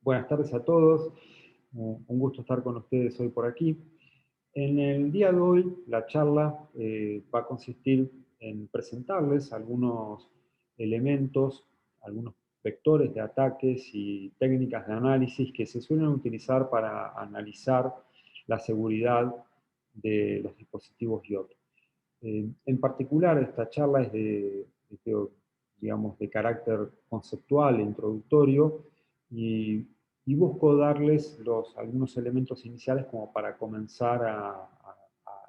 Buenas tardes a todos. Un gusto estar con ustedes hoy por aquí. En el día de hoy, la charla va a consistir en presentarles algunos elementos, algunos vectores de ataques y técnicas de análisis que se suelen utilizar para analizar la seguridad de los dispositivos IoT. En particular, esta charla es digamos, de carácter conceptual e introductorio y, y busco darles algunos elementos iniciales como para comenzar a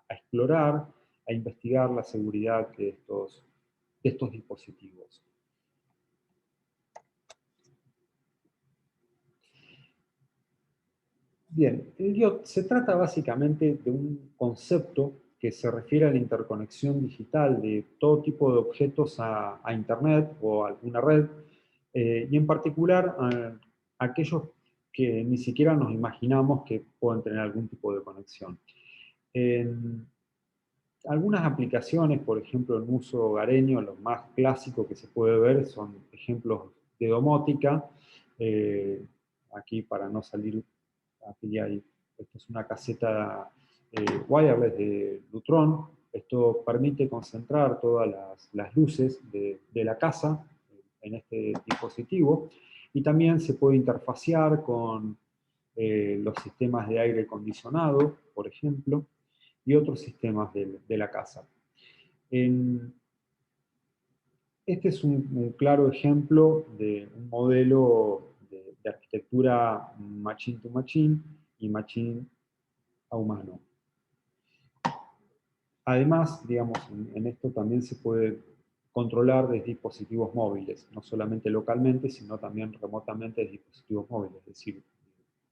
explorar, a investigar la seguridad de estos dispositivos. Bien, el IoT se trata básicamente de un concepto que se refiere a la interconexión digital de todo tipo de objetos a Internet o a alguna red, y en particular a aquellos que ni siquiera nos imaginamos que pueden tener algún tipo de conexión. En algunas aplicaciones, por ejemplo, en uso hogareño, lo más clásico que se puede ver son ejemplos de domótica. Eh, Aquí, para no salir, aquí hay, esto es una caseta wireless de Lutron. Esto permite concentrar todas las luces de la casa en este dispositivo, y también se puede interfacear con los sistemas de aire acondicionado, por ejemplo, y otros sistemas de la casa. Este es un claro ejemplo de un modelo de arquitectura machine to machine y machine a humano. Además, digamos, en esto también se puede controlar desde dispositivos móviles, no solamente localmente, sino también remotamente desde dispositivos móviles. Es decir,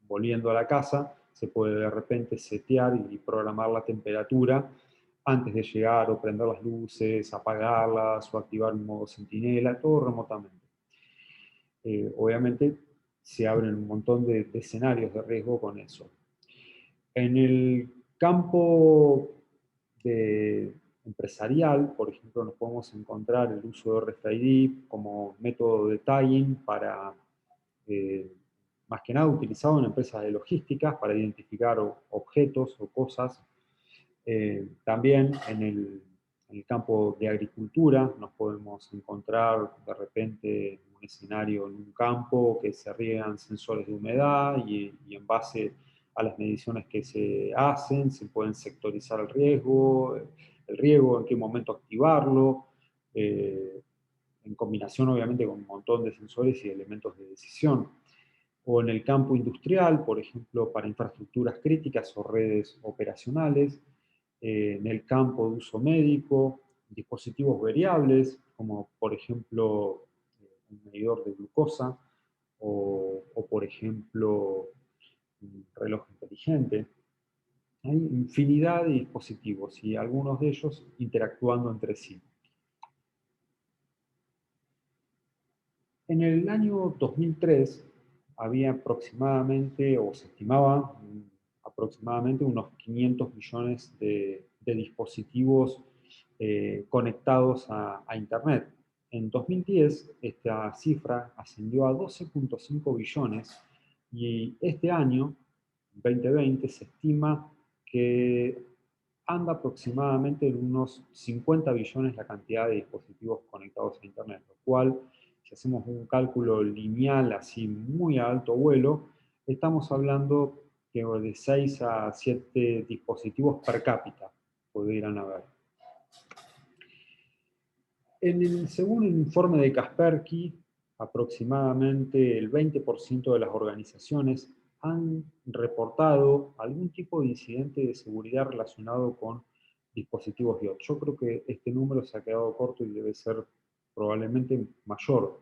volviendo a la casa, se puede de repente setear y programar la temperatura antes de llegar, o prender las luces, apagarlas, o activar un modo centinela, todo remotamente. Obviamente se abren un montón de escenarios de riesgo con eso. En el campo empresarial, por ejemplo, nos podemos encontrar el uso de RFID como método de tagging para, más que nada, utilizado en empresas de logística para identificar objetos o cosas. También en el campo de agricultura nos podemos encontrar de repente un escenario en un campo que se riegan sensores de humedad, y en base a las mediciones que se hacen se pueden sectorizar el riego, en qué momento activarlo, en combinación obviamente con un montón de sensores y elementos de decisión. O en el campo industrial, por ejemplo, para infraestructuras críticas o redes operacionales. En el campo de uso médico, dispositivos variables, como por ejemplo un medidor de glucosa, o por ejemplo un reloj inteligente. Hay infinidad de dispositivos y algunos de ellos interactuando entre sí. En el año 2003 había aproximadamente, o se estimaba aproximadamente, unos 500 millones de dispositivos conectados a Internet. En 2010 esta cifra ascendió a 12,5 billones, y este año, 2020, se estima que anda aproximadamente en unos 50 billones la cantidad de dispositivos conectados a Internet, lo cual, si hacemos un cálculo lineal así muy a alto vuelo, estamos hablando que de 6 a 7 dispositivos per cápita pudieran haber. Según el informe de Kaspersky, aproximadamente el 20% de las organizaciones han reportado algún tipo de incidente de seguridad relacionado con dispositivos IoT. Yo creo que este número se ha quedado corto y debe ser probablemente mayor.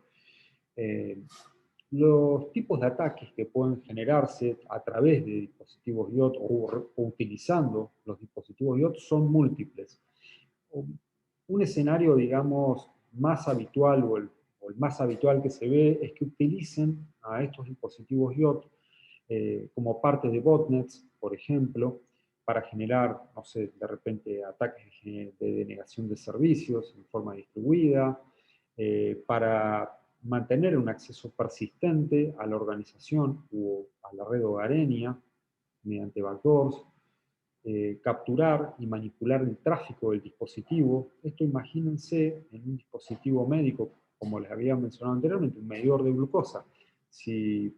Los tipos de ataques que pueden generarse a través de dispositivos IoT o utilizando los dispositivos IoT son múltiples. Un escenario, digamos, más habitual, o el más habitual que se ve, es que utilicen a estos dispositivos IoT como parte de botnets, por ejemplo, para generar, no sé, de repente ataques de denegación de servicios en forma distribuida, para mantener un acceso persistente a la organización o a la red hogareña mediante backdoors, capturar y manipular el tráfico del dispositivo. Esto imagínense en un dispositivo médico, como les había mencionado anteriormente, un medidor de glucosa. Si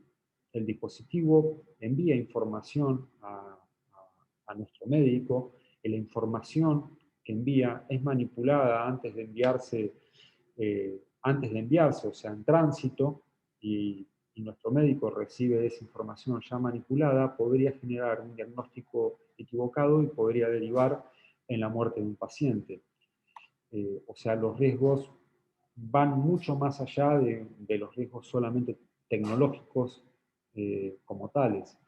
el dispositivo envía información a nuestro médico, y la información que envía es manipulada antes de enviarse, o sea, en tránsito, y nuestro médico recibe esa información ya manipulada, podría generar un diagnóstico equivocado y podría derivar en la muerte de un paciente. O sea, los riesgos van mucho más allá de los riesgos solamente tecnológicos como tales.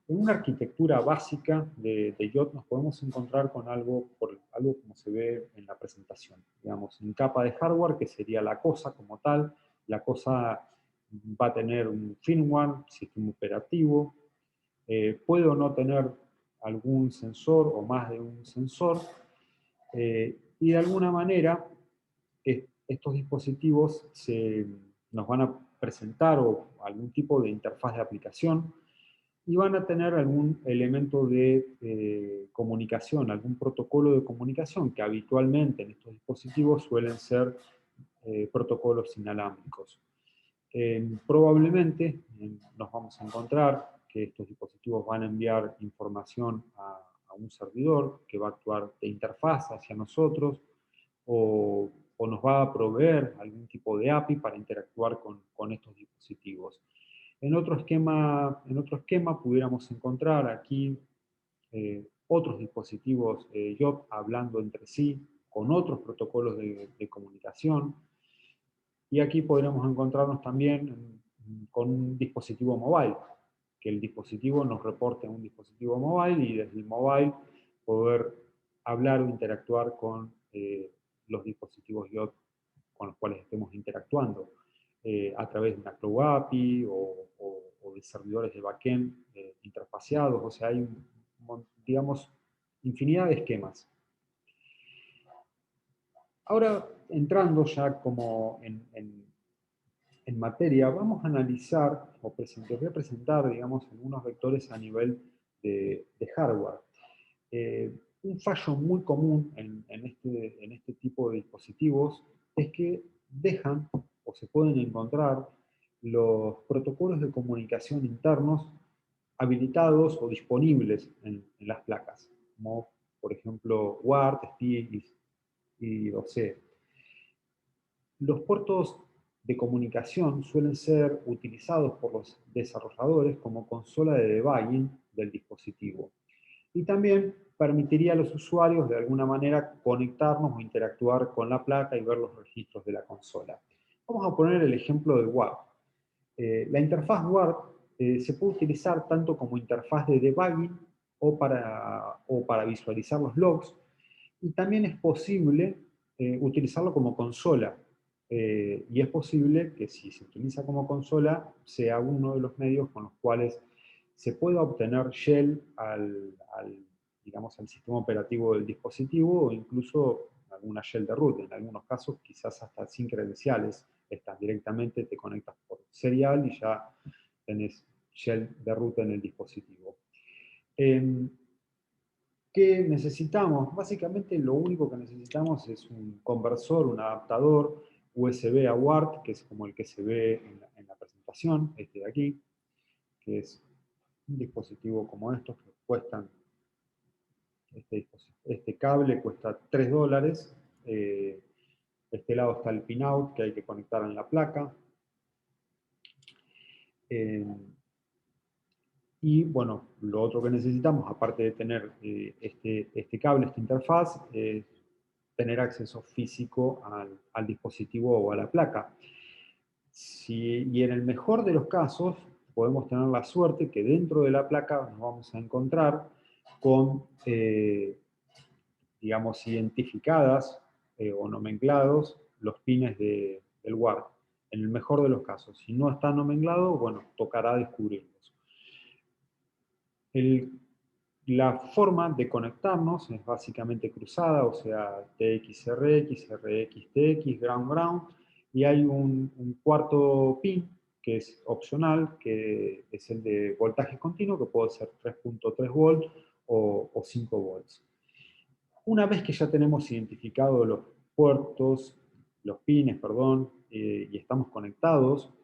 En una arquitectura básica de IoT nos podemos encontrar con algo como se ve en la presentación. Digamos, en capa de hardware, que sería la cosa como tal. La cosa va a tener un firmware, sistema operativo. Puede o no tener algún sensor o más de un sensor. Y de alguna manera, estos dispositivos nos van a presentar algún tipo de interfaz de aplicación y van a tener algún elemento de comunicación, algún protocolo de comunicación, que habitualmente en estos dispositivos suelen ser protocolos inalámbricos. Probablemente nos vamos a encontrar que estos dispositivos van a enviar información a un servidor que va a actuar de interfaz hacia nosotros, o nos va a proveer algún tipo de API para interactuar con estos dispositivos. En otro esquema pudiéramos encontrar aquí otros dispositivos IoT hablando entre sí, con otros protocolos de comunicación, y aquí podríamos encontrarnos también con un dispositivo mobile, que el dispositivo nos reporte a un dispositivo mobile y desde el mobile poder hablar o interactuar con los dispositivos IoT con los cuales estemos interactuando, a través de una Cloud API o de servidores de backend interfaceados. O sea, hay, digamos, infinidad de esquemas. Ahora, entrando ya como en materia, vamos a analizar, voy a presentar, digamos, algunos vectores a nivel de hardware. Un fallo muy común en este tipo de dispositivos es que dejan o se pueden encontrar los protocolos de comunicación internos habilitados o disponibles en las placas, como por ejemplo WART, SPI y OC. Los puertos de comunicación suelen ser utilizados por los desarrolladores como consola de debugging del dispositivo. Y también permitiría a los usuarios de alguna manera conectarnos o interactuar con la placa y ver los registros de la consola. Vamos a poner el ejemplo de WART. La interfaz WART se puede utilizar tanto como interfaz de debugging o para visualizar los logs, y también es posible utilizarlo como consola. Y es posible que si se utiliza como consola, sea uno de los medios con los cuales se pueda obtener shell digamos, al sistema operativo del dispositivo, o incluso alguna shell de root. En algunos casos, quizás hasta sin credenciales, estás directamente, te conectas por serial y ya tenés shell de root en el dispositivo. ¿Qué necesitamos? Básicamente lo único que necesitamos es un conversor, un adaptador USB a WART, que es como el que se ve en la presentación, este de aquí, que es un dispositivo como estos que cuestan, este cable cuesta $3. De este lado está el pinout que hay que conectar en la placa. Y bueno, lo otro que necesitamos, aparte de tener este cable, esta interfaz, es tener acceso físico al dispositivo o a la placa. Y en el mejor de los casos, podemos tener la suerte que dentro de la placa nos vamos a encontrar con, digamos, identificadas o nomenclados los pines del WART. En el mejor de los casos. Si no está nomenclado, bueno, tocará descubrirlos. La forma de conectarnos es básicamente cruzada, o sea, TX-RX, RX-TX, ground-ground, Y hay un cuarto pin que es opcional, que es el de voltaje continuo, que puede ser 3.3 volts o 5 volts. Una vez que ya tenemos identificados los puertos, los pines, perdón, y estamos conectados,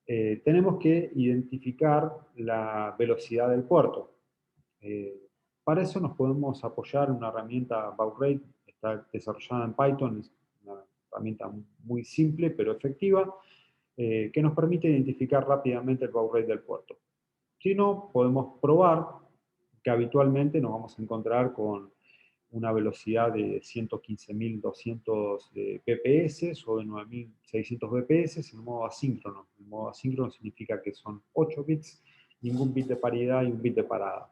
tenemos que identificar la velocidad del puerto. Eh, para eso nos podemos apoyar en una herramienta Baud-Rate, está desarrollada en Python, es una herramienta muy simple pero efectiva, que nos permite identificar rápidamente el Baud-Rate del puerto. Si no, podemos probar que habitualmente nos vamos a encontrar con una velocidad de 115.200 bps o de 9.600 bps en modo asíncrono. En modo asíncrono significa que son 8 bits, ningún bit de paridad y un bit de parada.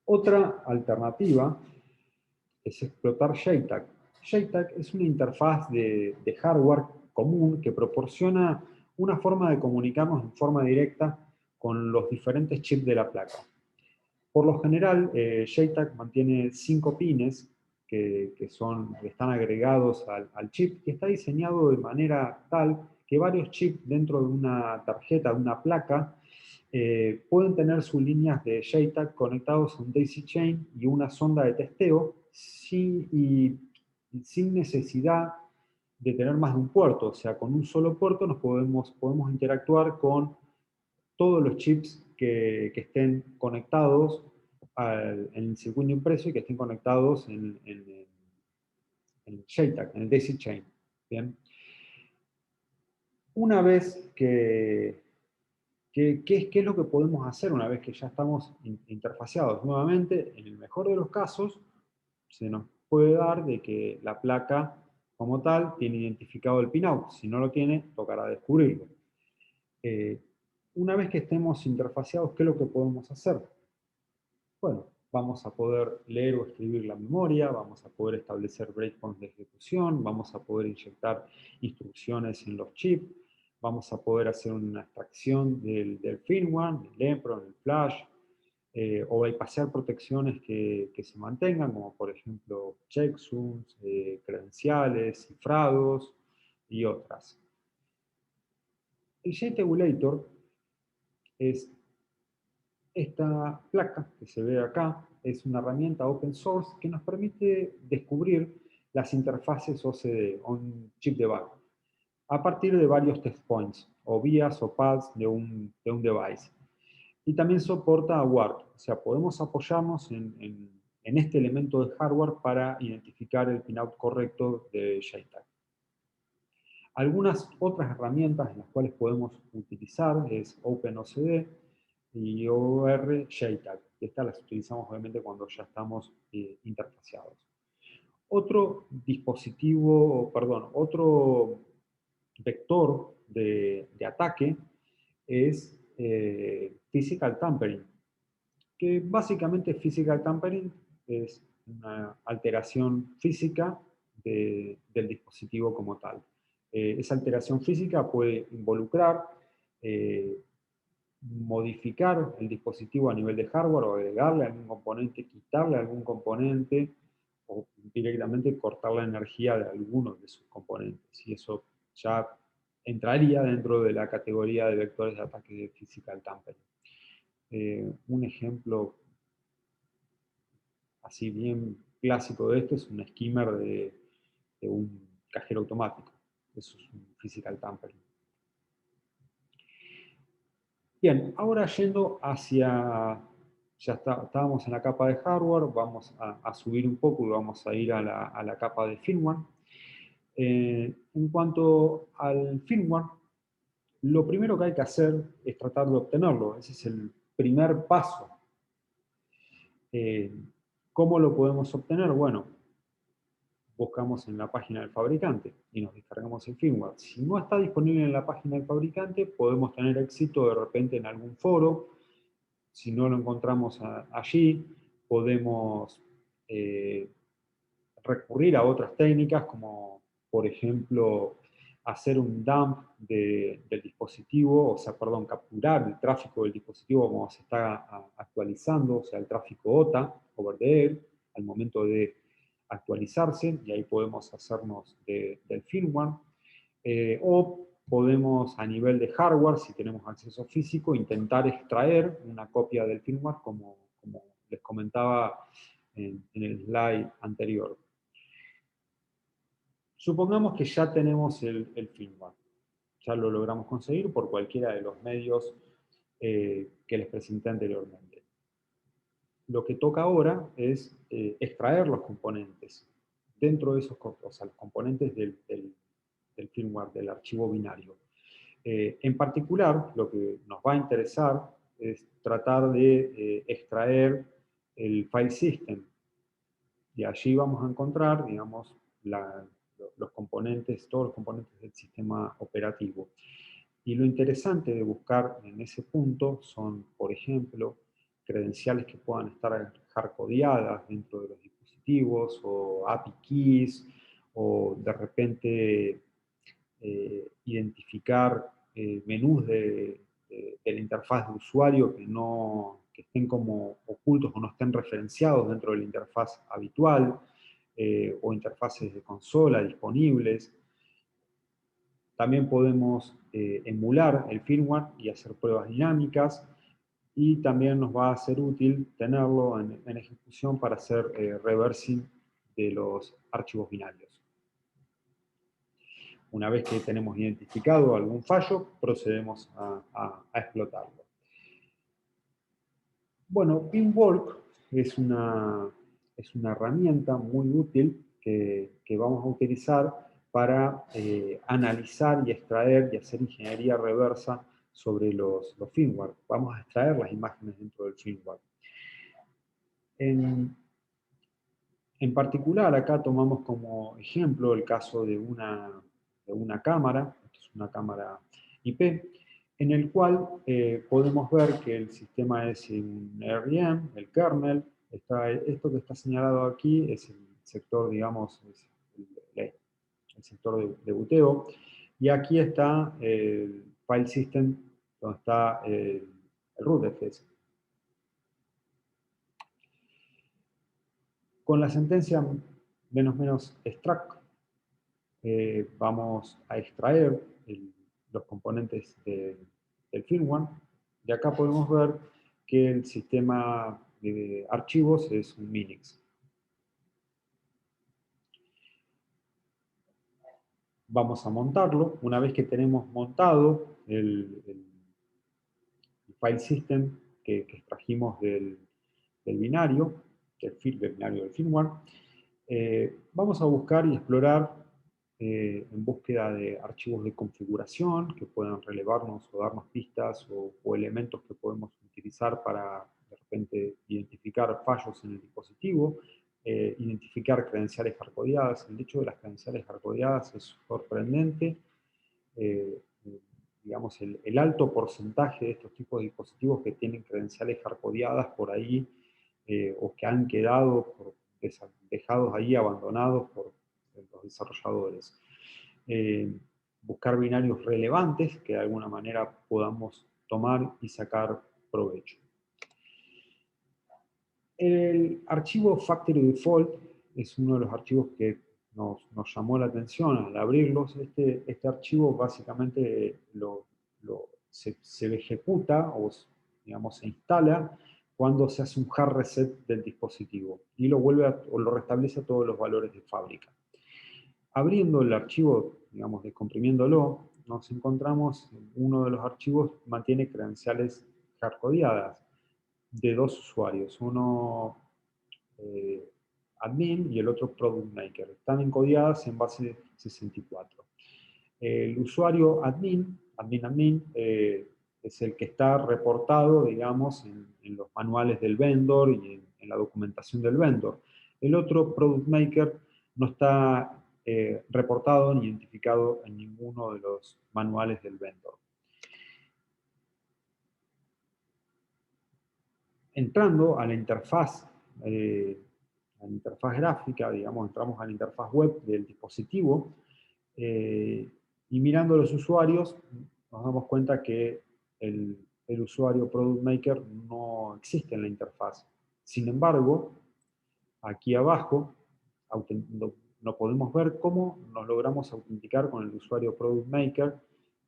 Otra alternativa es explotar JTAG. JTAG es una interfaz de hardware común que proporciona una forma de comunicarnos en forma directa con los diferentes chips de la placa. Por lo general, JTAG mantiene 5 pines que están agregados al chip y está diseñado de manera tal que varios chips dentro de una tarjeta, de una placa, pueden tener sus líneas de JTAG conectados a un daisy chain y una sonda de testeo sin necesidad de tener más de un puerto. O sea, con un solo puerto podemos interactuar con todos los chips que estén conectados en el circuito impreso y que estén conectados en el JTAG, en el daisy chain. ¿Bien? Una vez ¿qué es lo que podemos hacer una vez que ya estamos interfaceados? Nuevamente, en el mejor de los casos, se nos puede dar de que la placa como tal tiene identificado el pinout. Si no lo tiene, tocará descubrirlo. Una vez que estemos interfaceados, ¿qué es lo que podemos hacer? Bueno, vamos a poder leer o escribir la memoria, vamos a poder establecer breakpoints de ejecución, vamos a poder inyectar instrucciones en los chips, vamos a poder hacer una extracción del firmware, del EEPROM, del flash, o bypassar protecciones que se mantengan, como por ejemplo checksums, credenciales, cifrados y otras. El JTabulator es esta placa que se ve acá, es una herramienta open source que nos permite descubrir las interfaces OCD, On Chip Debug, a partir de varios test points, o vías o paths de un device. Y también soporta WART, o sea, podemos apoyarnos en este elemento de hardware para identificar el pinout correcto de JTAG. Algunas otras herramientas en las cuales podemos utilizar es OpenOCD y OR-JTAG. Estas las utilizamos obviamente cuando ya estamos interfaceados. Otro dispositivo, perdón, otro vector de ataque es Physical Tampering, que básicamente Physical Tampering es una alteración física del dispositivo como tal. Esa alteración física puede involucrar modificar el dispositivo a nivel de hardware o agregarle algún componente, quitarle algún componente o directamente cortar la energía de alguno de sus componentes. Y eso ya entraría dentro de la categoría de vectores de ataque de Physical Tampering. Un ejemplo así bien clásico de esto es un skimmer de un cajero automático. Eso es un Physical Tampering. Bien, ahora yendo hacia, estábamos en la capa de hardware, vamos a subir un poco y vamos a ir a la capa de firmware. En cuanto al firmware, lo primero que hay que hacer es tratar de obtenerlo, ese es el primer paso. ¿Cómo lo podemos obtener? Bueno, buscamos en la página del fabricante y nos descargamos el firmware. Si no está disponible en la página del fabricante, podemos tener éxito de repente en algún foro. Si no lo encontramos allí, podemos recurrir a otras técnicas como, por ejemplo, hacer un dump del dispositivo, o sea, perdón, capturar el tráfico del dispositivo como se está actualizando, o sea, el tráfico OTA, over the air, al momento de actualizarse, y ahí podemos hacernos del firmware, o podemos a nivel de hardware, si tenemos acceso físico, intentar extraer una copia del firmware como les comentaba en el slide anterior. Supongamos que ya tenemos el firmware, ya lo logramos conseguir por cualquiera de los medios que les presenté anteriormente. Lo que toca ahora es extraer los componentes dentro de esos, o sea, los componentes del firmware, del archivo binario. En particular, lo que nos va a interesar es tratar de extraer el file system, y allí vamos a encontrar, digamos, los componentes, todos los componentes del sistema operativo. Y lo interesante de buscar en ese punto son, por ejemplo, credenciales que puedan estar hardcodeadas dentro de los dispositivos, o API keys, o de repente identificar menús de la interfaz de usuario que estén como ocultos o no estén referenciados dentro de la interfaz habitual, o interfaces de consola disponibles. También podemos emular el firmware y hacer pruebas dinámicas, y también nos va a ser útil tenerlo en ejecución para hacer reversing de los archivos binarios. Una vez que tenemos identificado algún fallo, procedemos a explotarlo. Bueno, Pinwalk es una herramienta muy útil que vamos a utilizar para analizar y extraer y hacer ingeniería reversa sobre los firmware. Vamos a extraer las imágenes dentro del firmware. En particular, acá tomamos como ejemplo el caso de una cámara, esto es una cámara IP, en el cual podemos ver que el sistema es un REM, el kernel, esto que está señalado aquí es el sector, digamos, es el sector de buteo, y aquí está el file system, donde está el rootfs. Con la sentencia "-extract", vamos a extraer los componentes del firmware. De acá podemos ver que el sistema de archivos es un Minix. Vamos a montarlo. Una vez que tenemos montado el file system que extrajimos del binario, del binario del firmware, vamos a buscar y explorar en búsqueda de archivos de configuración que puedan relevarnos o darnos pistas o elementos que podemos utilizar para de repente identificar fallos en el dispositivo, identificar credenciales hardcodeadas. El hecho de las credenciales hardcodeadas es sorprendente. eh, digamos, el alto porcentaje de estos tipos de dispositivos que tienen credenciales hardcodeadas por ahí, o que han quedado dejados ahí, abandonados por los desarrolladores. Buscar binarios relevantes que de alguna manera podamos tomar y sacar provecho. El archivo factory default es uno de los archivos que nos llamó la atención al abrirlos. Este archivo básicamente se ejecuta o, digamos, se instala cuando se hace un hard reset del dispositivo y lo restablece a todos los valores de fábrica. Abriendo el archivo, digamos, descomprimiéndolo, nos encontramos uno de los archivos mantiene credenciales hardcodeadas de dos usuarios, uno admin y el otro product maker. Están encodiadas en base 64. El usuario admin, es el que está reportado, digamos, en los manuales del vendor y en la documentación del vendor. El otro product maker no está reportado ni identificado en ninguno de los manuales del vendor. Entrando a la interfaz gráfica, digamos, entramos a la interfaz web del dispositivo, y mirando a los usuarios nos damos cuenta que el usuario Product Maker no existe en la interfaz. Sin embargo, aquí abajo no podemos ver cómo nos logramos autenticar con el usuario Product Maker,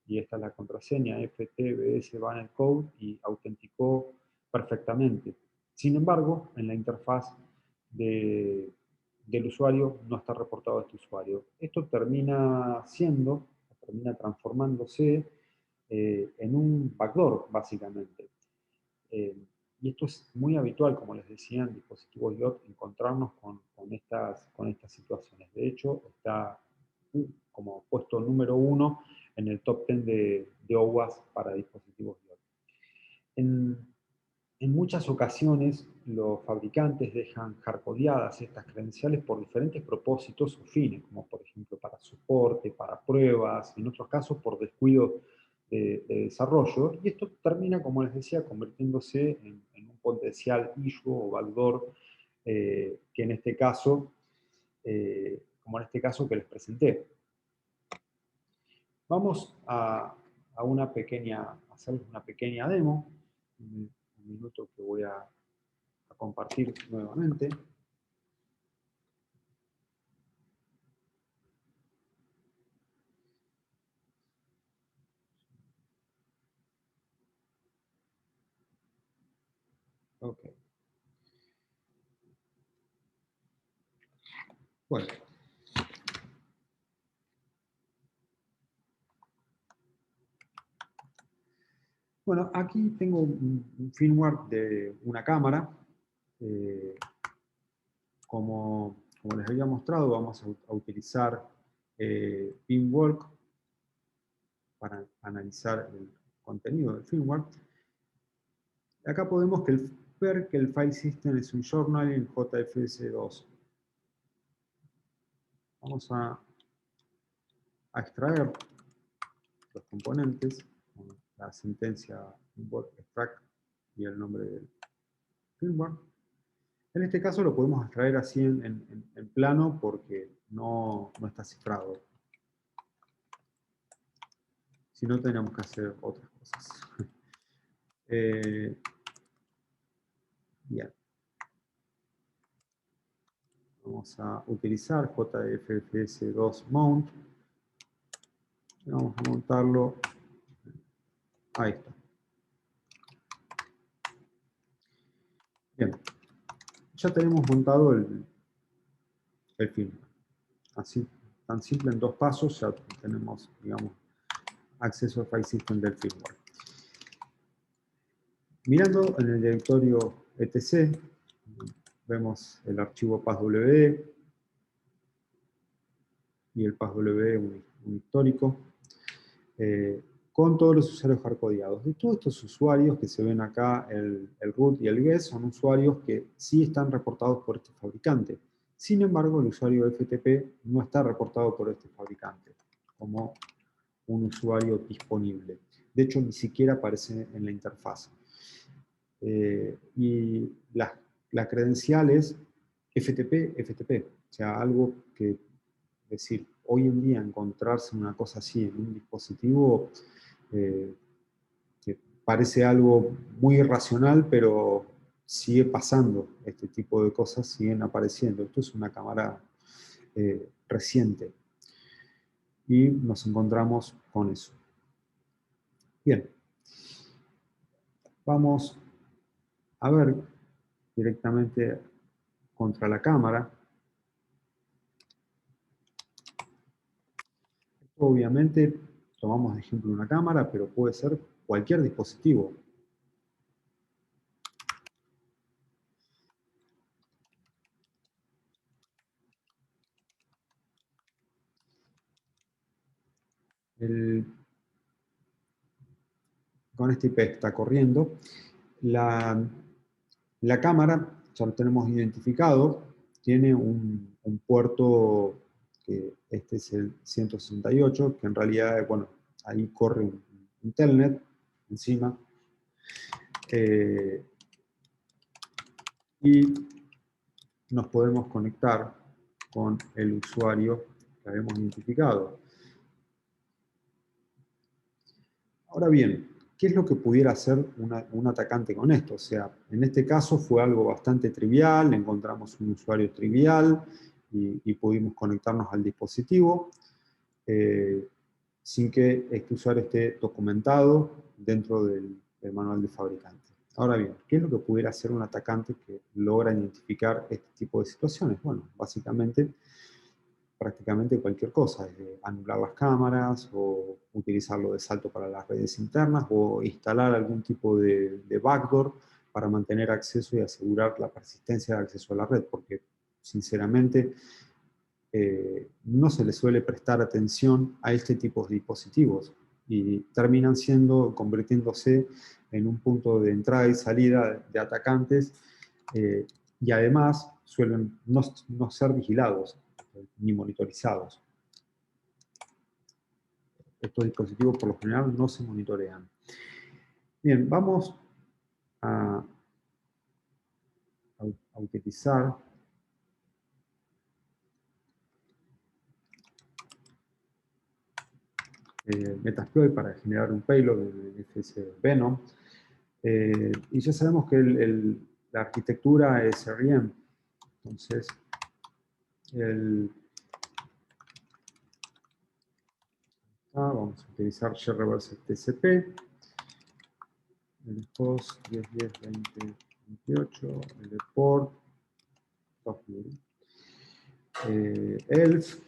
y esta es la contraseña FTBS Banner Code, y autenticó perfectamente. Sin embargo, en la interfaz del usuario no está reportado este usuario. Esto termina transformándose en un backdoor, básicamente. Eh, y esto es muy habitual, como les decía, en dispositivos IoT, encontrarnos con estas situaciones. De hecho, está como puesto número 1 en el top 10 de OWASP para dispositivos IoT. En muchas ocasiones, los fabricantes dejan hardcodeadas estas credenciales por diferentes propósitos o fines, como por ejemplo para soporte, para pruebas, en otros casos por descuido de desarrollo, y esto termina, como les decía, convirtiéndose en un potencial issue o backdoor, que en este caso, como en este caso que les presenté. Vamos a hacerles una pequeña demo, un minuto que voy a compartir nuevamente. Ok. Bueno. Bueno, aquí tengo un firmware de una cámara. Como les había mostrado, vamos a utilizar Beamwork para analizar el contenido del firmware. Acá podemos ver que el file system es un journal en JFS2. Vamos a extraer los componentes con la sentencia import extract y el nombre del firmware. En este caso lo podemos extraer así en plano porque no está cifrado. Si no, tenemos que hacer otras cosas. Bien. Vamos a utilizar JFS2 Mount. Y vamos a montarlo. Ahí está. Bien. Ya tenemos montado el firmware. Así, tan simple, en 2 pasos, ya tenemos, digamos, acceso al file system del firmware. Mirando en el directorio etc, vemos el archivo passwd y el passwd un histórico, con todos los usuarios hardcodeados. De todos estos usuarios que se ven acá, el root y el guest, son usuarios que sí están reportados por este fabricante. Sin embargo, el usuario FTP no está reportado por este fabricante como un usuario disponible. De hecho, ni siquiera aparece en la interfaz. Y la credencial es FTP. O sea, algo que, decir, hoy en día encontrarse una cosa así en un dispositivo que parece algo muy irracional, pero sigue pasando. Este tipo de cosas siguen apareciendo. Esto es una cámara reciente. Y nos encontramos con eso. Bien. Vamos a ver directamente contra la cámara. Obviamente tomamos de ejemplo una cámara, pero puede ser cualquier dispositivo. Con este IP está corriendo. La cámara, ya lo tenemos identificado, tiene un puerto, que este es el 168, que en realidad, bueno, ahí corre un telnet encima. Y nos podemos conectar con el usuario que habíamos identificado. Ahora bien, ¿qué es lo que pudiera hacer un atacante con esto? O sea, en este caso fue algo bastante trivial, encontramos un usuario trivial, y pudimos conectarnos al dispositivo sin que este usuario esté documentado dentro del manual del fabricante. Ahora bien, ¿qué es lo que pudiera hacer un atacante que logra identificar este tipo de situaciones? Bueno, básicamente, prácticamente cualquier cosa, desde anular las cámaras o utilizarlo de salto para las redes internas o instalar algún tipo de backdoor para mantener acceso y asegurar la persistencia de acceso a la red, porque sinceramente no se le suele prestar atención a este tipo de dispositivos y terminan convirtiéndose en un punto de entrada y salida de atacantes y además suelen no ser vigilados ni monitorizados. Estos dispositivos por lo general no se monitorean. Bien, vamos a utilizar Metasploit para generar un payload de FS Venom. Y ya sabemos que la arquitectura es REM. Entonces, vamos a utilizar G-Reverse TCP, el host 10.10.20.28, el port 2000. ELF,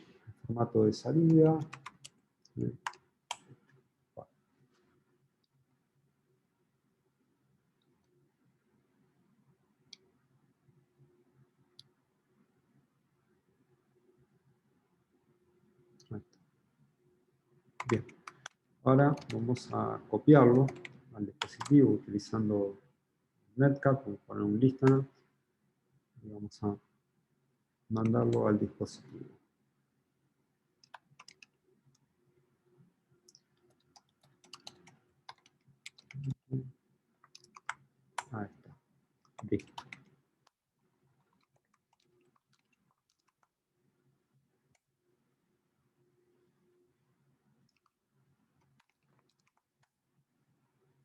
formato de salida. Bien, ahora vamos a copiarlo al dispositivo utilizando Netcat, vamos a poner un listener y vamos a mandarlo al dispositivo. Ahí está. Listo.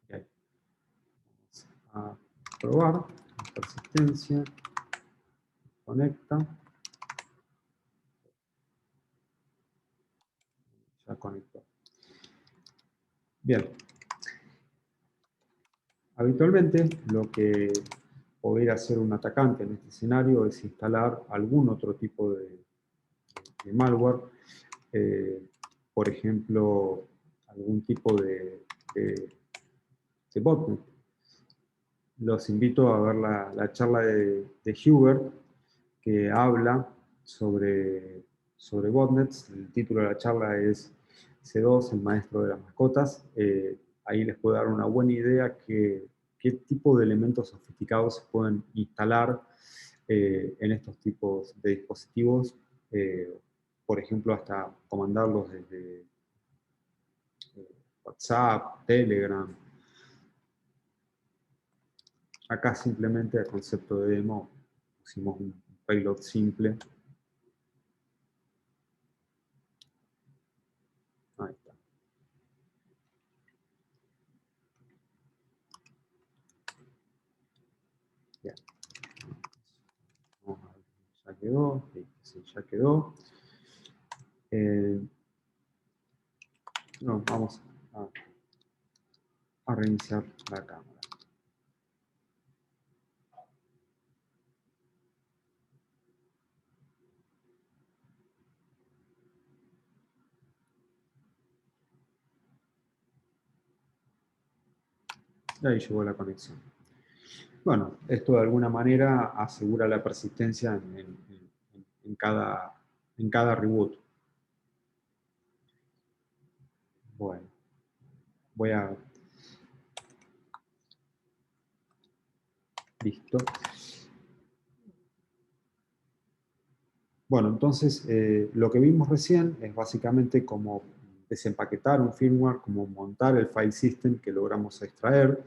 Bien. Vamos a probar. Persistencia. Conecta. Ya conectó. Bien. Habitualmente lo que podría hacer un atacante en este escenario es instalar algún otro tipo de malware, por ejemplo, algún tipo de botnet. Los invito a ver la charla de Hubert, que habla sobre botnets. El título de la charla es C2, el maestro de las mascotas. Ahí les puedo dar una buena idea qué tipo de elementos sofisticados se pueden instalar en estos tipos de dispositivos. Por ejemplo, hasta comandarlos desde WhatsApp, Telegram. Acá simplemente el concepto de demo pusimos un payload simple. Ahí está. Bien. Vamos a ver, ya quedó. Sí, ya quedó. No, vamos a reiniciar la cámara. Y ahí llegó la conexión. Bueno, esto de alguna manera asegura la persistencia en cada reboot. Bueno, voy a... Listo. Bueno, entonces lo que vimos recién es básicamente cómo desempaquetar un firmware, cómo montar el file system que logramos extraer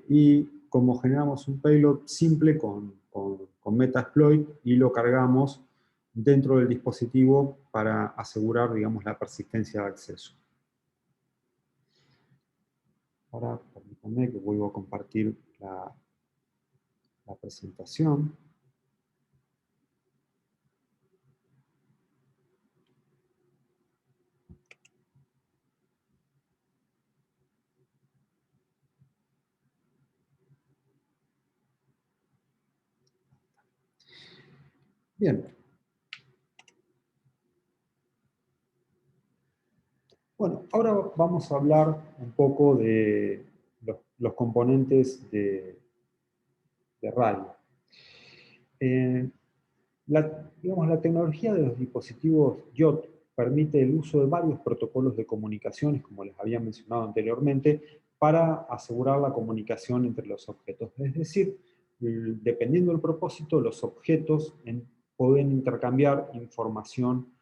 y cómo generamos un payload simple con Metasploit y lo cargamos dentro del dispositivo para asegurar, digamos, la persistencia de acceso. Ahora, permítanme que vuelvo a compartir la presentación. Bien. Bueno, ahora vamos a hablar un poco de los componentes de radio. Eh, digamos, la tecnología de los dispositivos IoT permite el uso de varios protocolos de comunicaciones, como les había mencionado anteriormente, para asegurar la comunicación entre los objetos. Es decir, dependiendo del propósito, los objetos pueden intercambiar información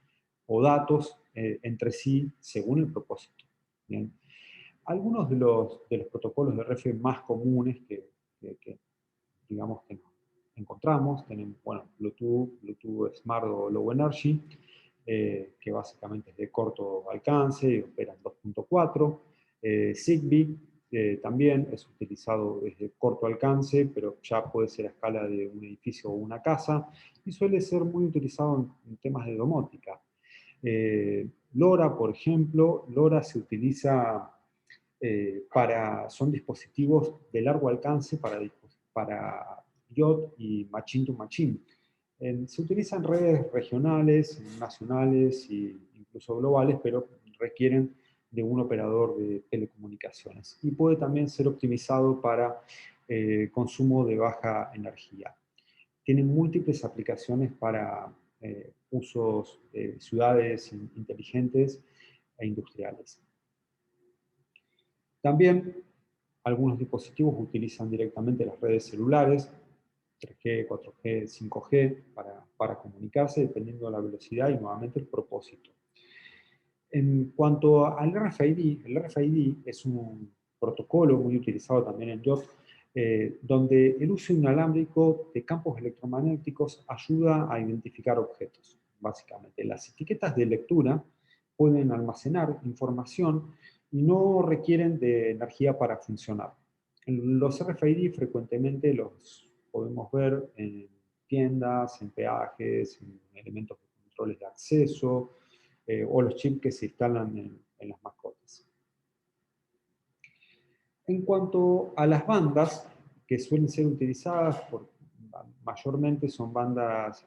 o datos entre sí según el propósito. ¿Bien? Algunos de los protocolos de RF más comunes que digamos, que encontramos. Tenemos, bueno, Bluetooth Smart o Low Energy, que básicamente es de corto alcance y opera en 2.4. Zigbee también es utilizado desde corto alcance, pero ya puede ser a escala de un edificio o una casa, y suele ser muy utilizado en temas de domótica. LoRa, por ejemplo, LoRa se utiliza son dispositivos de largo alcance para IoT y machine to machine. Se utilizan redes regionales, nacionales e incluso globales, pero requieren de un operador de telecomunicaciones. Y puede también ser optimizado para consumo de baja energía. Tienen múltiples aplicaciones para usos de ciudades inteligentes e industriales. También algunos dispositivos utilizan directamente las redes celulares, 3G, 4G, 5G, para comunicarse dependiendo de la velocidad y nuevamente el propósito. En cuanto al RFID, el RFID es un protocolo muy utilizado también en IoT, donde el uso inalámbrico de campos electromagnéticos ayuda a identificar objetos, básicamente. Las etiquetas de lectura pueden almacenar información y no requieren de energía para funcionar. Los RFID frecuentemente los podemos ver en tiendas, en peajes, en elementos de controles de acceso, o los chips que se instalan en las mascotas. En cuanto a las bandas que suelen ser utilizadas, mayormente son bandas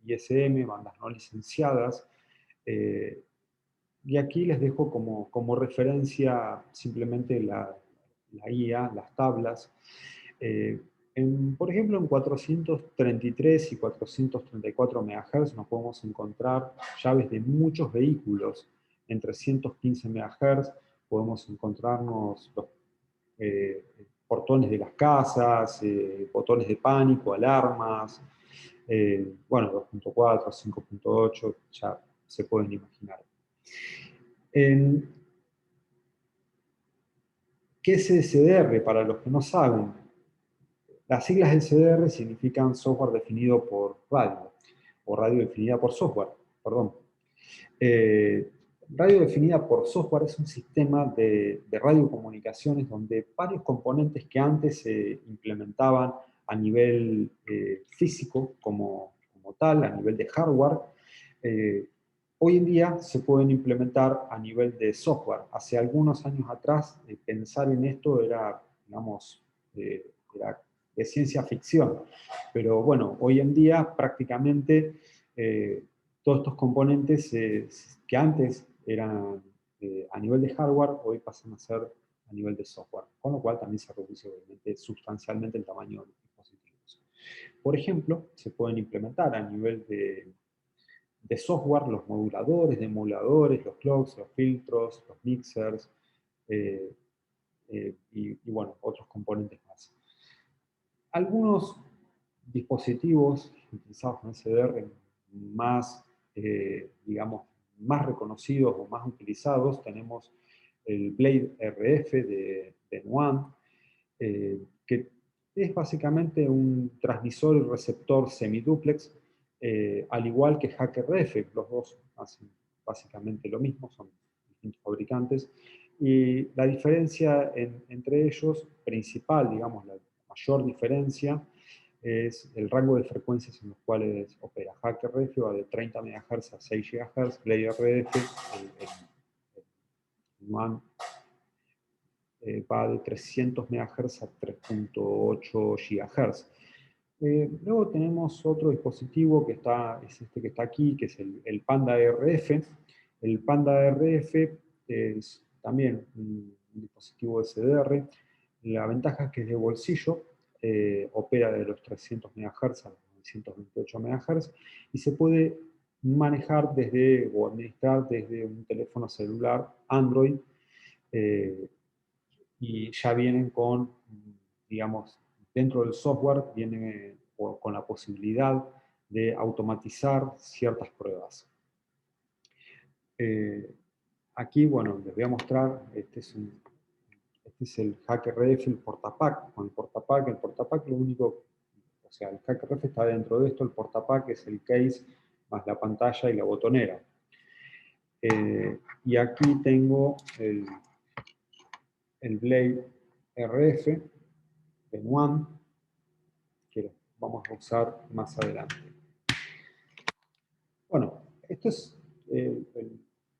ISM, bandas no licenciadas, y aquí les dejo como referencia simplemente la IA, las tablas. Por ejemplo, en 433 y 434 MHz nos podemos encontrar llaves de muchos vehículos. En 315 MHz podemos encontrarnos los portones de las casas, botones de pánico, alarmas. Bueno, 2.4, 5.8, ya se pueden imaginar. ¿Qué es CDR? Para los que no saben, las siglas del CDR significan software definido por radio, o radio definida por software, perdón. Radio definida por software es un sistema de radiocomunicaciones donde varios componentes que antes se implementaban a nivel físico como tal, a nivel de hardware, hoy en día se pueden implementar a nivel de software. Hace algunos años atrás, pensar en esto era, digamos, era de ciencia ficción. Pero bueno, hoy en día prácticamente todos estos componentes que antes eran a nivel de hardware, hoy pasan a ser a nivel de software, con lo cual también se reduce obviamente sustancialmente el tamaño de los dispositivos. Por ejemplo, se pueden implementar a nivel de software los moduladores, demoduladores, los clocks, los filtros, los mixers, y bueno, otros componentes más. Algunos dispositivos utilizados en CDR más, digamos, más reconocidos o más utilizados, tenemos el Blade RF de Nuance, que es básicamente un transmisor y receptor semiduplex, al igual que HackRF. Los dos hacen básicamente lo mismo, son distintos fabricantes. Y la diferencia entre ellos, principal, digamos, la mayor diferencia, es el rango de frecuencias en los cuales opera. HackRF va de 30 MHz a 6 GHz, Blade RF, el MAN, va de 300 MHz a 3.8 GHz. Luego tenemos otro dispositivo que es este que está aquí, que es el Panda RF. El Panda RF es también un dispositivo SDR. La ventaja es que es de bolsillo, opera de los 300 MHz a los 928 MHz y se puede manejar desde o administrar desde un teléfono celular Android, eh, y ya vienen con, digamos, dentro del software viene con la posibilidad de automatizar ciertas pruebas. Eh, Aquí, bueno, les voy a mostrar, este es el HackRF, el portapack. Con el portapack lo único, o sea, el HackRF está dentro de esto, el portapack es el case más la pantalla y la botonera. Y aquí tengo el Blade RF, en One, que lo vamos a usar más adelante. Bueno, esto es el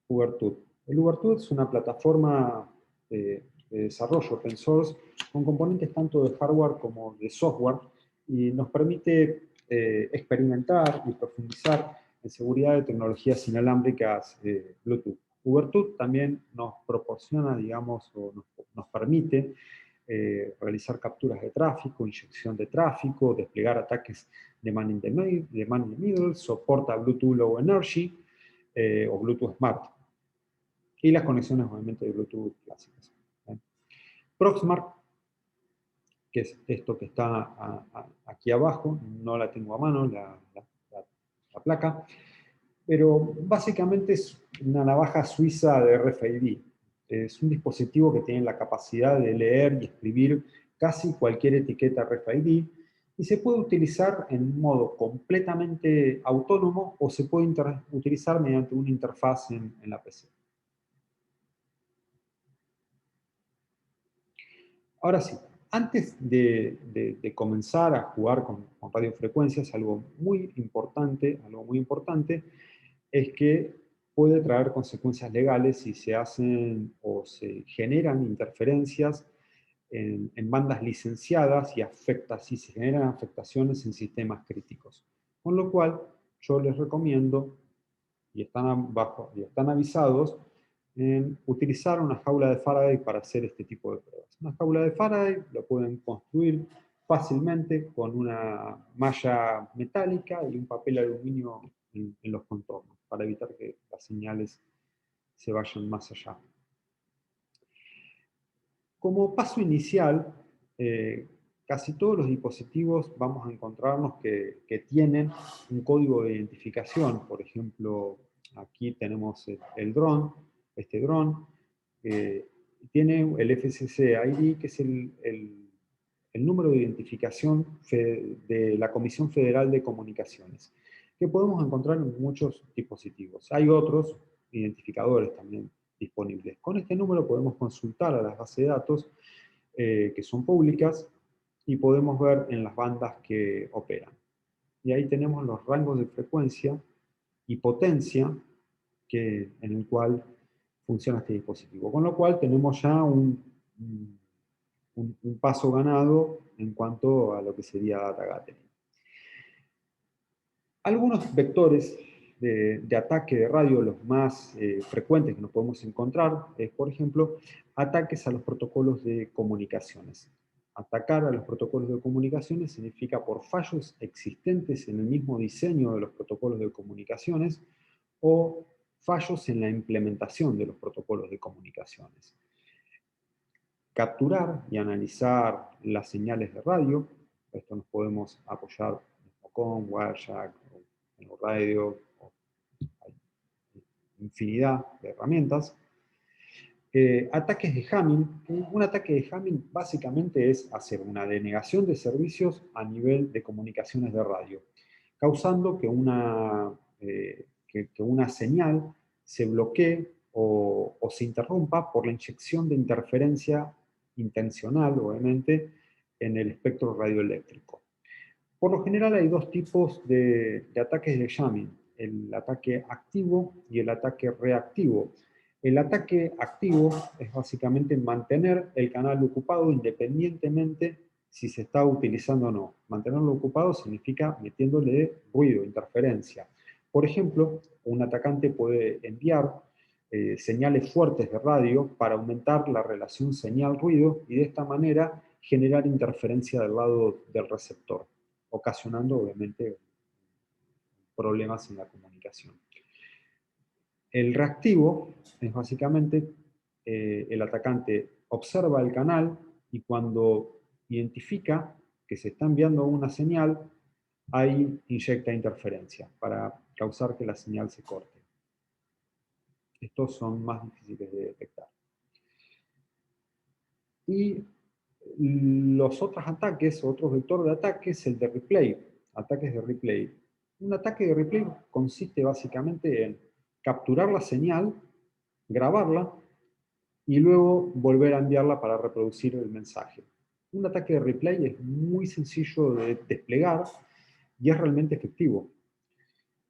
UberTube. El UberTube es una plataforma de desarrollo open source con componentes tanto de hardware como de software y nos permite experimentar y profundizar en seguridad de tecnologías inalámbricas Bluetooth. UberTube también nos proporciona, digamos, o nos permite realizar capturas de tráfico, inyección de tráfico, desplegar ataques de man in the middle, soporta Bluetooth Low Energy o Bluetooth Smart. Y las conexiones, obviamente, de Bluetooth clásicas. Proxmark, que es esto que está aquí abajo, no la tengo a mano, la placa, pero básicamente es una navaja suiza de RFID. Es un dispositivo que tiene la capacidad de leer y escribir casi cualquier etiqueta RFID y se puede utilizar en modo completamente autónomo o se puede utilizar mediante una interfaz en la PC. Ahora sí, antes de comenzar a jugar con radiofrecuencias, algo muy importante es que puede traer consecuencias legales si se hacen o se generan interferencias en bandas licenciadas y si se generan afectaciones en sistemas críticos. Con lo cual, yo les recomiendo, y están avisados, en utilizar una jaula de Faraday para hacer este tipo de pruebas. Una jaula de Faraday lo pueden construir fácilmente con una malla metálica y un papel aluminio en los contornos, para evitar que las señales se vayan más allá. Como paso inicial, casi todos los dispositivos vamos a encontrarnos que tienen un código de identificación. Por ejemplo, aquí tenemos el dron, este dron, tiene el FCC ID, que es el número de identificación de la Comisión Federal de Comunicaciones, que podemos encontrar en muchos dispositivos. Hay otros identificadores también disponibles. Con este número podemos consultar a las bases de datos que son públicas y podemos ver en las bandas que operan. Y ahí tenemos los rangos de frecuencia y potencia en el cual funciona este dispositivo. Con lo cual tenemos ya un paso ganado en cuanto a lo que sería data gathering. Algunos vectores de ataque de radio, los más frecuentes que nos podemos encontrar, es, por ejemplo, ataques a los protocolos de comunicaciones. Atacar a los protocolos de comunicaciones significa por fallos existentes en el mismo diseño de los protocolos de comunicaciones o fallos en la implementación de los protocolos de comunicaciones. Capturar y analizar las señales de radio, esto nos podemos apoyar con Wireshark, en radio, hay infinidad de herramientas. Ataques de jamming. Un ataque de jamming básicamente es hacer una denegación de servicios a nivel de comunicaciones de radio, causando que una señal se bloquee o se interrumpa por la inyección de interferencia intencional, obviamente, en el espectro radioeléctrico. Por lo general hay dos tipos de ataques de jamming, el ataque activo y el ataque reactivo. El ataque activo es básicamente mantener el canal ocupado independientemente si se está utilizando o no. Mantenerlo ocupado significa metiéndole ruido, interferencia. Por ejemplo, un atacante puede enviar señales fuertes de radio para aumentar la relación señal-ruido y de esta manera generar interferencia del lado del receptor, ocasionando obviamente problemas en la comunicación. El reactivo es básicamente el atacante observa el canal y cuando identifica que se está enviando una señal, ahí inyecta interferencia para causar que la señal se corte. Estos son más difíciles de detectar. Y los otros ataques, otro vector de ataque es el de replay, ataques de replay. Un ataque de replay consiste básicamente en capturar la señal, grabarla y luego volver a enviarla para reproducir el mensaje. Un ataque de replay es muy sencillo de desplegar y es realmente efectivo.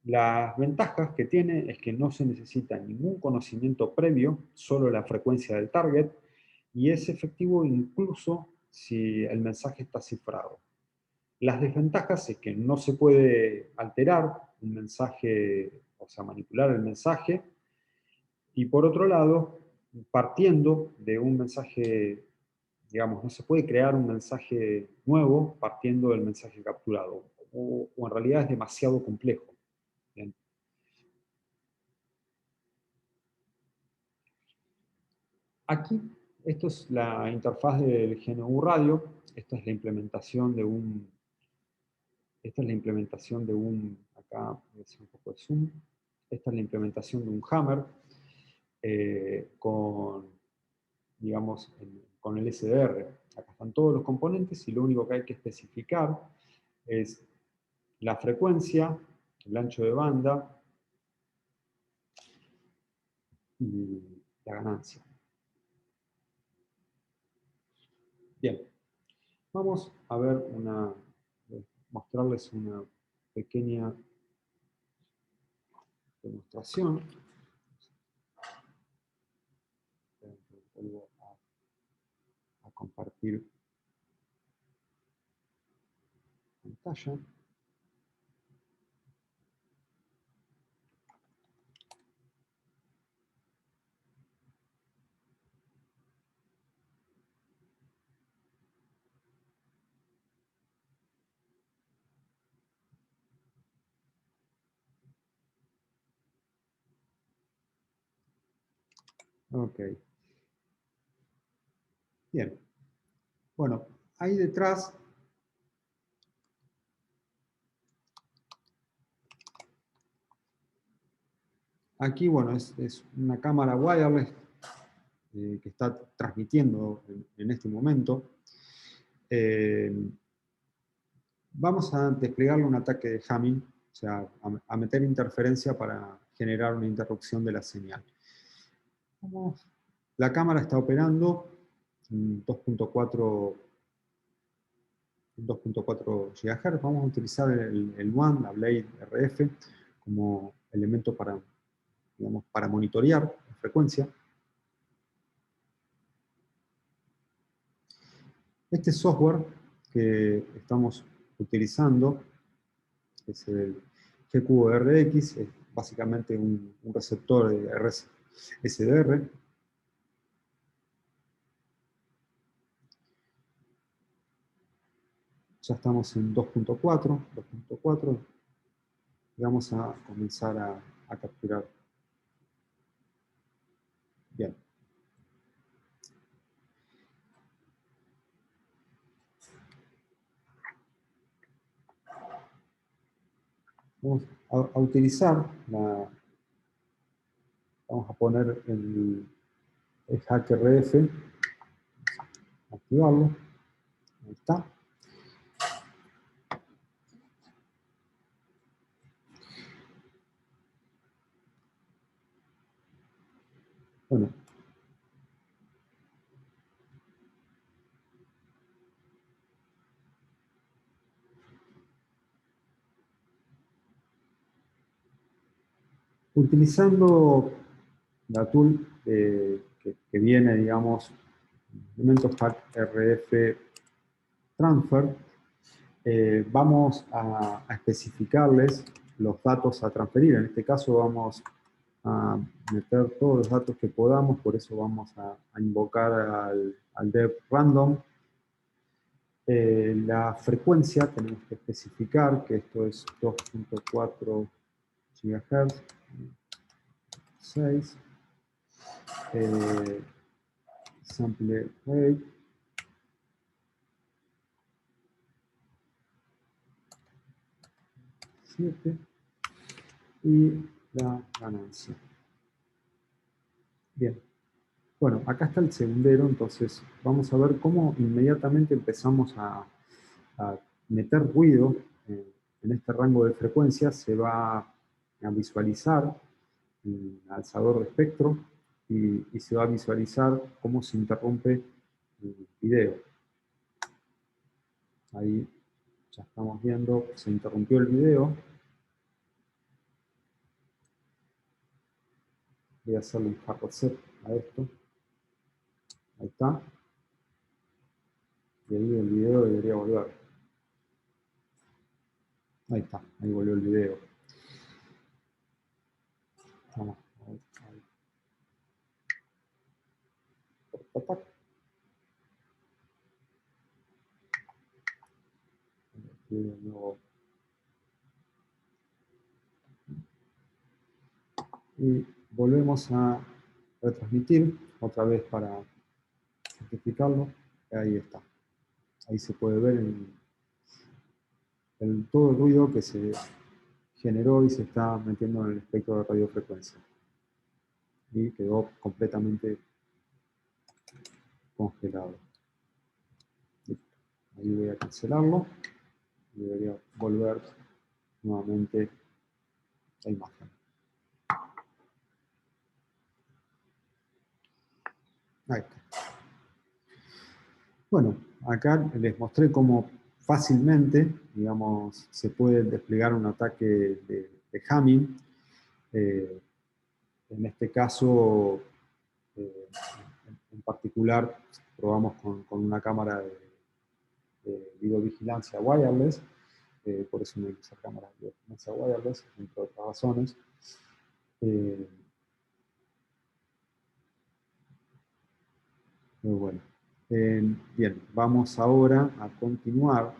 Las ventajas que tiene es que no se necesita ningún conocimiento previo, solo la frecuencia del target, y es efectivo incluso si el mensaje está cifrado. Las desventajas es que no se puede alterar un mensaje, o sea, manipular el mensaje, y por otro lado, partiendo de un mensaje, digamos, no se puede crear un mensaje nuevo partiendo del mensaje capturado, o en realidad es demasiado complejo. Bien. Aquí, esto es la interfaz del GNU Radio, esta es la implementación de un, acá voy a hacer un poco de zoom, esta es la implementación de un Hammer con, digamos, con el SDR. Acá están todos los componentes y lo único que hay que especificar es la frecuencia, el ancho de banda y la ganancia. Bien, vamos a ver mostrarles una pequeña demostración. Vuelvo a compartir pantalla. Ok. Bien. Bueno, ahí detrás aquí, bueno, es una cámara wireless que está transmitiendo en este momento. Vamos a desplegarle un ataque de jamming, o sea, a meter interferencia para generar una interrupción de la señal. La cámara está operando en 2.4 GHz. Vamos a utilizar el WAN, la Blade RF, como elemento para, digamos, para monitorear la frecuencia. Este software que estamos utilizando es el GQRX, es básicamente un receptor de SDR. Ya estamos en 2.4, y vamos a comenzar a capturar. Bien. Vamos a utilizar vamos a poner el HackRF, activarlo, ahí está. Bueno, utilizando la tool que viene, digamos, elementos HackRF transfer, vamos a especificarles los datos a transferir. En este caso vamos a meter todos los datos que podamos, por eso vamos a invocar al dev random. La frecuencia tenemos que especificar que esto es 2.4 GHz, 6, sample rate, y la ganancia. Bien. Bueno, acá está el segundero, entonces vamos a ver cómo inmediatamente empezamos a meter ruido en este rango de frecuencia. Se va a visualizar el alzador de espectro y se va a visualizar cómo se interrumpe el video. Ahí ya estamos viendo, se interrumpió el video. Voy a hacerle un hard reset a esto. Ahí está. Y ahí el video debería volver. Ahí está, ahí volvió el video. Vamos a ver. Y volvemos a retransmitir otra vez para certificarlo. Ahí está. Ahí se puede ver todo el ruido que se generó y se está metiendo en el espectro de radiofrecuencia. Y quedó completamente congelado. Listo. Ahí voy a cancelarlo. Y debería volver nuevamente la imagen. Ahí está. Bueno, acá les mostré cómo fácilmente, digamos, se puede desplegar un ataque de jamming. En este caso, en particular, probamos con una cámara de videovigilancia wireless, por eso me hay que usar cámaras de videovigilancia wireless, entre otras razones. Muy bueno. Bien, vamos ahora a continuar.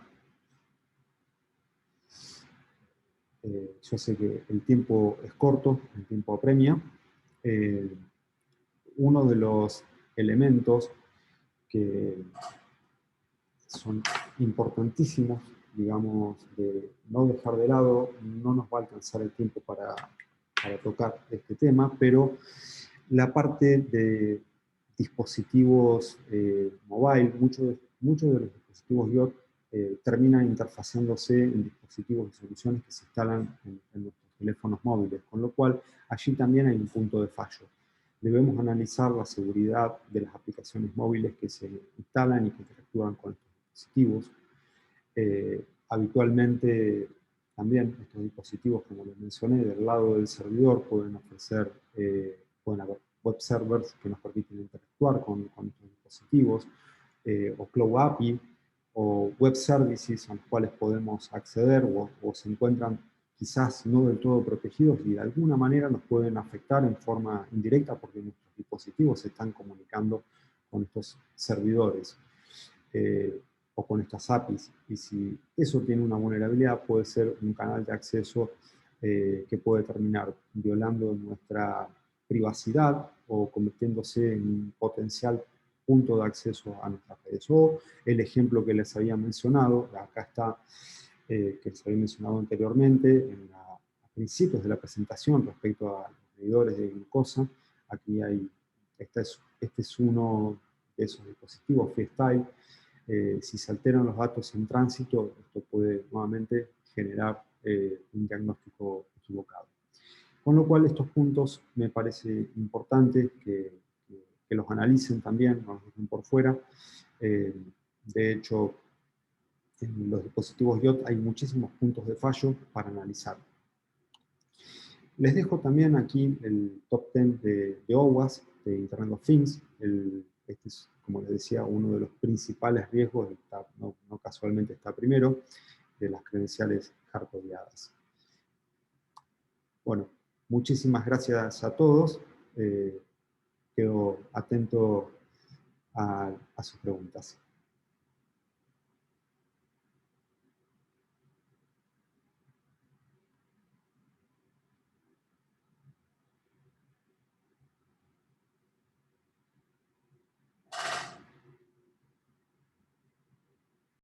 Yo sé que el tiempo es corto, el tiempo apremia. Uno de los elementos que son importantísimos, digamos, de no dejar de lado, no nos va a alcanzar el tiempo para tocar este tema, pero la parte de dispositivos mobile, muchos de los dispositivos IoT terminan interfaciándose en dispositivos y soluciones que se instalan en nuestros teléfonos móviles, con lo cual allí también hay un punto de fallo. Debemos analizar la seguridad de las aplicaciones móviles que se instalan y que interactúan con estos dispositivos. Habitualmente también estos dispositivos, como les mencioné, del lado del servidor pueden ofrecer, pueden haber web servers que nos permiten interactuar con estos dispositivos, o Cloud API, o web services a los cuales podemos acceder o se encuentran quizás no del todo protegidos y de alguna manera nos pueden afectar en forma indirecta porque nuestros dispositivos se están comunicando con estos servidores o con estas APIs. Y si eso tiene una vulnerabilidad, puede ser un canal de acceso que puede terminar violando nuestra privacidad o convirtiéndose en un potencial punto de acceso a nuestras redes. O el ejemplo que les había mencionado, acá está, que les había mencionado anteriormente, a principios de la presentación respecto a los medidores de glucosa. Aquí hay, este es uno de esos dispositivos Freestyle. Si se alteran los datos en tránsito, esto puede nuevamente generar un diagnóstico equivocado. Con lo cual, estos puntos me parece importante que los analicen también, no los dejen por fuera. De hecho, en los dispositivos IoT hay muchísimos puntos de fallo para analizar. Les dejo también aquí el top 10 de OWASP, de Internet of Things. este es, como les decía, uno de los principales riesgos, no casualmente está primero, de las credenciales hardcodeadas. Bueno, muchísimas gracias a todos. Quedo atento a sus preguntas.